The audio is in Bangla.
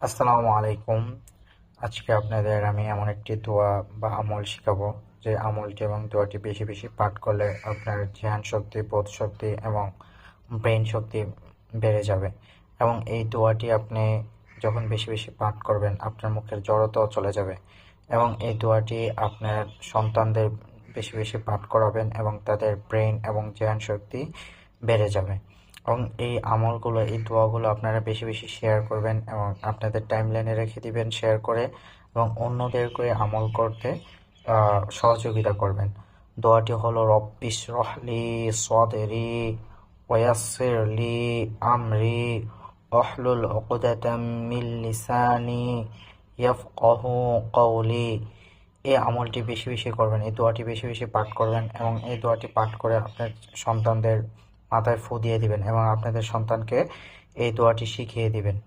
আসসালামু আলাইকুম। আজকে আপনাদের আমি এমন একটি দোয়া বা আমল শিখাবো, যে আমলটি এবং দোয়াটি বেশি বেশি পাঠ করলে আপনার ধ্যান শক্তি, বোধ শক্তি এবং ব্রেন শক্তি বেড়ে যাবে। এবং এই দোয়াটি আপনি যখন বেশি বেশি পাঠ করবেন, আপনার মুখের জড়তাও চলে যাবে। এবং এই দোয়াটি আপনার সন্তানদের বেশি বেশি পাঠ করাবেন এবং তাদের ব্রেন এবং ধ্যান শক্তি বেড়ে যাবে। এবং এই আমলগুলো, এই দোয়াগুলো আপনারা বেশি বেশি শেয়ার করবেন এবং আপনাদের টাইমলাইনে রেখে দিবেন শেয়ার করে, এবং অন্যদেরকে আমল করতে সহযোগিতা করবেন। দোয়াটি হলো রব্বি ইশরাহ লি সাদরি ওয়াসসির লি আমরি ওয়াহলুল উকদাতাম মিন লিসানি ইয়াফকাহু কওলি। এই আমলটি বেশি বেশি করবেন, এই দোয়াটি বেশি বেশি পাঠ করবেন এবং এই দোয়াটি পাঠ করে আপনার সন্তানদের মাথায় ফু দিয়ে দিবেন এবং আপনাদের সন্তানকে এই দোয়াটি শিখিয়ে দিবেন।